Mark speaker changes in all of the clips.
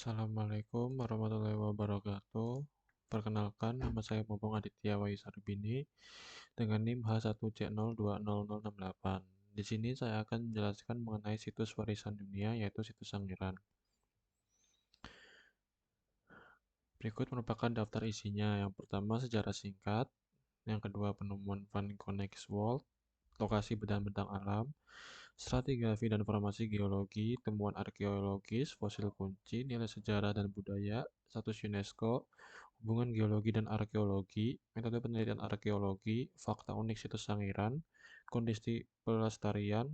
Speaker 1: Assalamualaikum warahmatullahi wabarakatuh. Perkenalkan, nama saya Bobong Aditya Wahyusarbini dengan NIM H1C020068. Di sini saya akan menjelaskan mengenai situs warisan dunia, yaitu situs Sangiran. Berikut merupakan daftar isinya. Yang pertama, sejarah singkat. Yang kedua, penemuan Van Connex World, lokasi bentang-bentang alam, stratigrafi dan formasi geologi, temuan arkeologis, fosil kunci, nilai sejarah dan budaya, status UNESCO, hubungan geologi dan arkeologi, metode penelitian arkeologi, fakta unik situs Sangiran, kondisi pelestarian,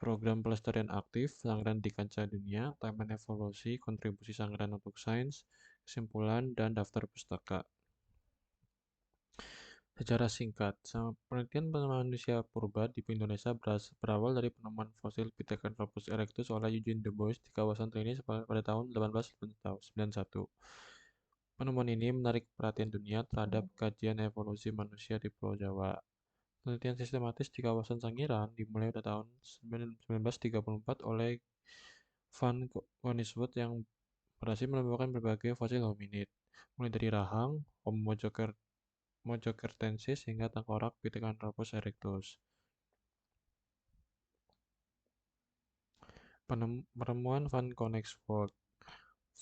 Speaker 1: program pelestarian aktif, Sangiran di kancah dunia, timeline evolusi, kontribusi Sangiran untuk sains, kesimpulan, dan daftar pustaka. Sejarah singkat, penelitian manusia purba di Indonesia berawal dari penemuan fosil Pithecanthropus erectus oleh Eugene Du Bois di kawasan Trinity pada tahun 1891. Penemuan ini menarik perhatian dunia terhadap kajian evolusi manusia di Pulau Jawa. Penelitian sistematis di kawasan Sangiran dimulai pada tahun 1934 oleh Van Coniswood yang berhasil menemukan berbagai fosil hominid, mulai dari rahang, Homo mojocertensis hingga tengkorak Pithecanthropus erectus. Penemuan Van Koningsvoort.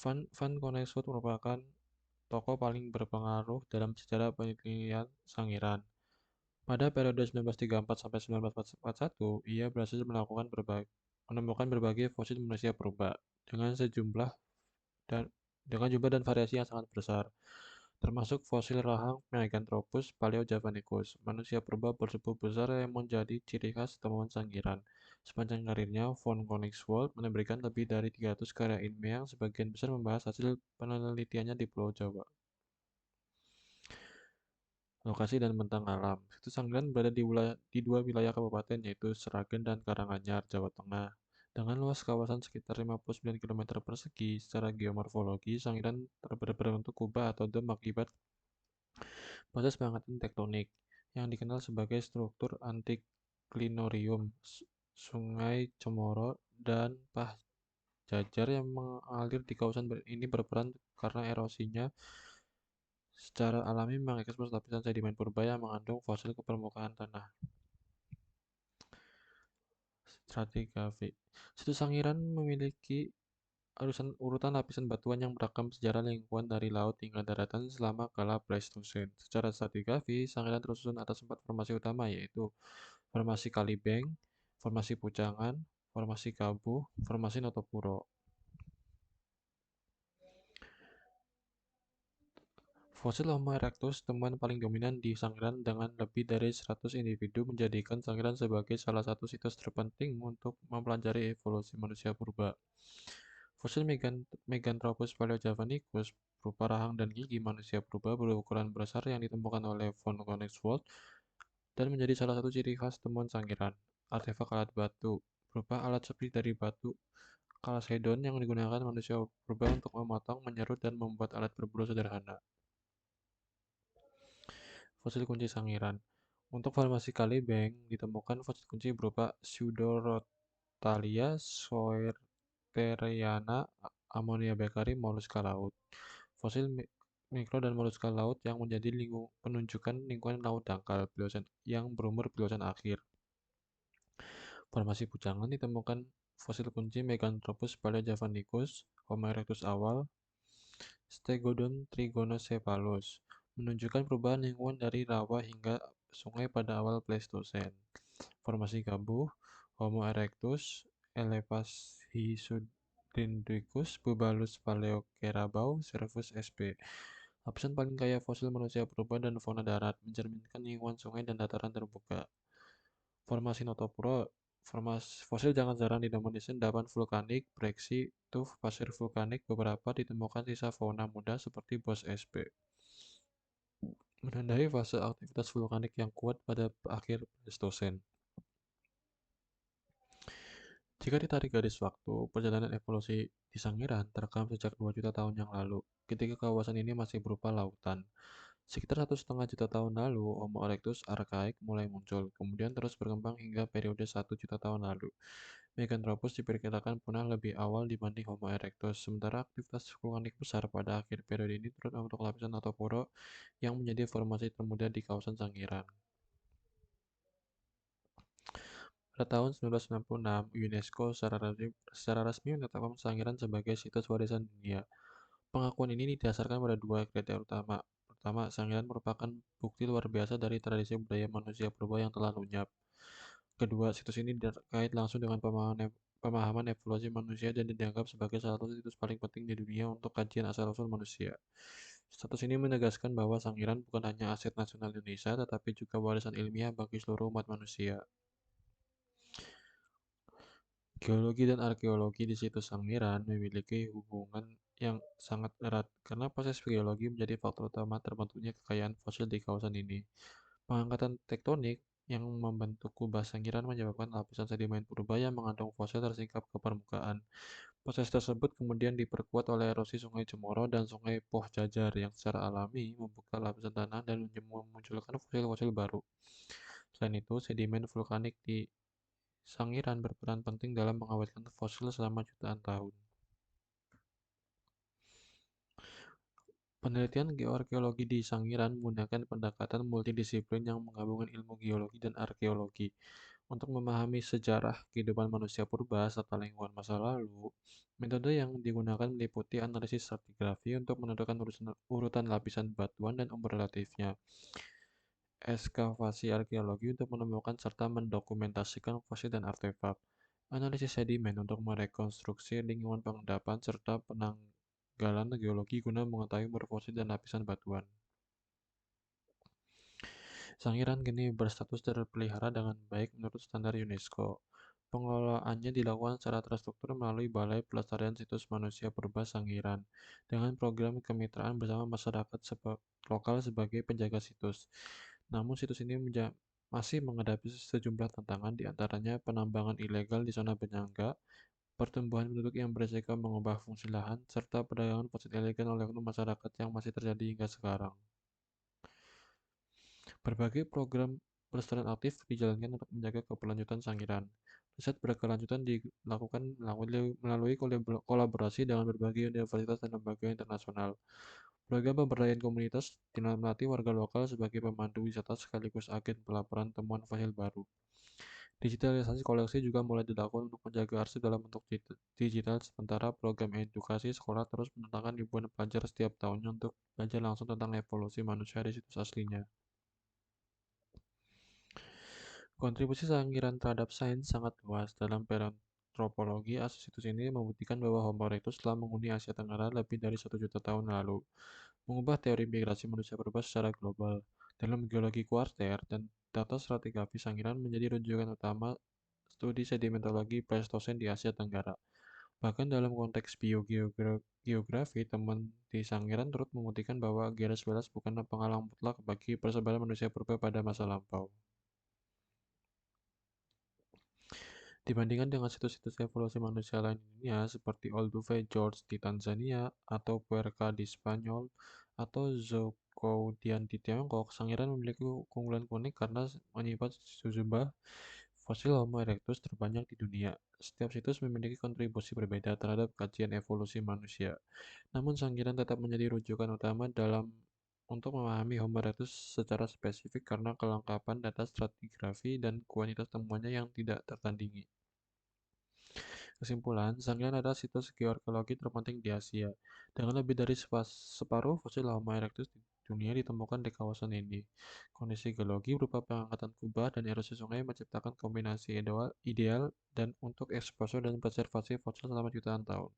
Speaker 1: Van Koningsvoort merupakan tokoh paling berpengaruh dalam sejarah penelitian Sangiran. Pada periode 1934 sampai 1941, ia berhasil menemukan berbagai fosil manusia purba dengan jumlah dan variasi yang sangat besar, termasuk fosil rahang Meganthropus paleojavanicus, manusia purba bertubuh besar yang menjadi ciri khas temuan Sangiran. Sepanjang karirnya, von Koningsvoort memberikan lebih dari 300 karya ilmiah yang sebagian besar membahas hasil penelitiannya di Pulau Jawa. Lokasi dan bentang alam. Situs Sangiran berada di dua wilayah kabupaten, yaitu Sragen dan Karanganyar, Jawa Tengah. Dengan luas kawasan sekitar 59 km persegi, secara geomorfologi, Sangiran berbentuk kubah atau dom akibat proses pengangkatan tektonik yang dikenal sebagai struktur antiklinorium. Sungai Cemoro dan Pahjajar yang mengalir di kawasan ini berperan karena erosinya secara alami mengekspos lapisan sedimen purba yang mengandung fosil ke permukaan tanah. Stratigrafi. Situs Sangiran memiliki urutan lapisan batuan yang merekam sejarah lingkungan dari laut hingga daratan selama kala Pleistosen. Secara stratigrafi, Sangiran tersusun atas 4 formasi utama, yaitu formasi Kalibeng, formasi Pucangan, formasi Kabuh, formasi Notopuro. Fosil Homo erectus, temuan paling dominan di Sangiran dengan lebih dari 100 individu, menjadikan Sangiran sebagai salah satu situs terpenting untuk mempelajari evolusi manusia purba. Fosil Meganthropus paleojavanicus berupa rahang dan gigi manusia purba berukuran besar yang ditemukan oleh von Koningsvoort dan menjadi salah satu ciri khas temuan Sangiran. Artefak alat batu berupa alat seperti dari batu Chalcedon yang digunakan manusia purba untuk memotong, menyerut, dan membuat alat berburu sederhana. Fosil kunci Sangiran. Untuk formasi Kalibeng, ditemukan fosil kunci berupa Pseudorothalia soerteriana, Ammonia becari, moluska laut. Fosil mikro dan moluska laut yang menjadi penunjukan lingkungan laut dangkal yang berumur Pliocene akhir. Formasi Pucangan ditemukan fosil kunci Meganthropus paleojavanicus, Homo erectus awal, Stegodon trigonocephalus, menunjukkan perubahan lingkungan dari rawa hingga sungai pada awal Pleistosen. Formasi Gabuh, Homo erectus, Elepashisudindricus, Bubalus paleocerabau, Cervus sp. Lapisan paling kaya fosil manusia purba dan fauna darat, mencerminkan lingkungan sungai dan dataran terbuka. Formasi Notopuro, fosil jangan jarang didominasi endapan vulkanik, breksi, tuf, pasir vulkanik. Beberapa ditemukan sisa fauna muda seperti Bos sp. Menandai fase aktivitas vulkanik yang kuat pada akhir Pleistosen. Jika ditarik garis waktu, perjalanan evolusi di Sangiran terekam sejak 2 juta tahun yang lalu, ketika kawasan ini masih berupa lautan. Sekitar 1,5 juta tahun lalu, Homo erectus archaik mulai muncul, kemudian terus berkembang hingga periode 1 juta tahun lalu. Meganthropus diperkirakan punah lebih awal dibanding Homo erectus, sementara aktivitas vulkanik besar pada akhir periode ini turut membentuk lapisan atau poro yang menjadi formasi termuda di kawasan Sangiran. Pada tahun 1996, UNESCO secara resmi menetapkan Sangiran sebagai situs warisan dunia. Pengakuan ini didasarkan pada dua kriteria utama. Pertama, Sangiran merupakan bukti luar biasa dari tradisi budaya manusia purba yang telah lenyap. Kedua, situs ini terkait langsung dengan pemahaman evolusi manusia dan dianggap sebagai salah satu situs paling penting di dunia untuk kajian asal-usul manusia. Status ini menegaskan bahwa Sangiran bukan hanya aset nasional Indonesia, tetapi juga warisan ilmiah bagi seluruh umat manusia. Geologi dan arkeologi di situs Sangiran memiliki hubungan yang sangat erat karena proses geologi menjadi faktor utama terbentuknya kekayaan fosil di kawasan ini. Pengangkatan tektonik yang membentuk kubah Sangiran menyebabkan lapisan sedimen purba yang mengandung fosil tersingkap ke permukaan. Proses tersebut kemudian diperkuat oleh erosi Sungai Cemoro dan Sungai Poh Jajar yang secara alami membuka lapisan tanah dan memunculkan fosil-fosil baru. Selain itu, sedimen vulkanik di Sangiran berperan penting dalam mengawetkan fosil selama jutaan tahun. Penelitian geoarkeologi di Sangiran menggunakan pendekatan multidisiplin yang menggabungkan ilmu geologi dan arkeologi. Untuk memahami sejarah kehidupan manusia purba serta lingkungan masa lalu, metode yang digunakan meliputi analisis stratigrafi untuk menentukan urutan lapisan batuan dan umur relatifnya, ekskavasi arkeologi untuk menemukan serta mendokumentasikan fosil dan artefak, analisis sedimen untuk merekonstruksi lingkungan pengendapan, serta penanggalan geologi guna mengetahui umur fosil dan lapisan batuan. Sangiran kini berstatus terpelihara dengan baik menurut standar UNESCO. Pengelolaannya dilakukan secara terstruktur melalui Balai Pelestarian Situs Manusia Purba Sangiran dengan program kemitraan bersama masyarakat lokal sebagai penjaga situs. Namun situs ini masih menghadapi sejumlah tantangan, diantaranya penambangan ilegal di zona penyangga, pertumbuhan penduduk yang beresiko mengubah fungsi lahan, serta perdagangan fosil ilegal oleh oknum masyarakat yang masih terjadi hingga sekarang. Berbagai program pelestarian aktif dijalankan untuk menjaga keberlanjutan Sangiran. Riset berkelanjutan dilakukan melalui kolaborasi dengan berbagai universitas dan lembaga internasional. Program pemberdayaan komunitas melatih warga lokal sebagai pemandu wisata sekaligus agen pelaporan temuan fosil baru. Digitalisasi koleksi juga mulai dilakukan untuk menjaga arsip dalam bentuk digital, sementara program edukasi sekolah terus mendatangkan ribuan pelajar setiap tahunnya untuk belajar langsung tentang evolusi manusia di situs aslinya. Kontribusi Sangiran terhadap sains sangat luas. Dalam paleontologi, situs ini membuktikan bahwa Homo erectus telah menghuni Asia Tenggara lebih dari 1 juta tahun lalu, mengubah teori migrasi manusia purba secara global. Dalam geologi kuarter dan data stratigrafi, Sangiran menjadi rujukan utama studi sedimentologi Pleistosen di Asia Tenggara. Bahkan dalam konteks biogeografi, teman di Sangiran turut membuktikan bahwa Garis Velas bukanlah penghalang mutlak bagi persebaran manusia purba pada masa lampau. Dibandingkan dengan situs-situs evolusi manusia lain di dunia seperti Olduvai Gorge di Tanzania atau Puerca di Spanyol atau Zhoukoudian di Tiongkok, Sangiran memiliki keunggulan unik karena menyimpan sejumlah fosil Homo erectus terbanyak di dunia. Setiap situs memiliki kontribusi berbeda terhadap kajian evolusi manusia. Namun Sangiran tetap menjadi rujukan utama untuk memahami Homo erectus secara spesifik karena kelengkapan data stratigrafi dan kuantitas temuannya yang tidak tertandingi. Kesimpulan, Sangiran adalah situs geoarkeologi terpenting di Asia, dengan lebih dari separuh fosil Homo erectus di dunia ditemukan di kawasan ini. Kondisi geologi berupa pengangkatan kubah dan erosi sungai menciptakan kombinasi ideal dan untuk eksposur dan preservasi fosil selama jutaan tahun.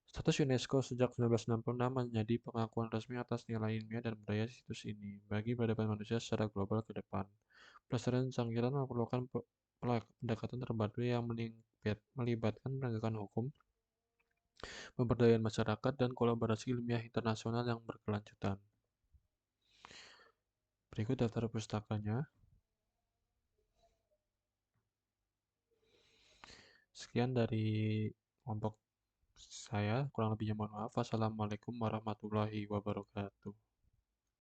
Speaker 1: Status UNESCO sejak 1966 menjadi pengakuan resmi atas nilai ilmiah dan budaya situs ini bagi peradaban manusia secara global ke depan. Pelestarian Sangiran memerlukan pendekatan terbaru yang melibatkan penegakan hukum, pemberdayaan masyarakat, dan kolaborasi ilmiah internasional yang berkelanjutan. Berikut daftar pustakanya. Sekian dari kelompok saya, kurang lebihnya mohon maaf. Wassalamualaikum warahmatullahi wabarakatuh.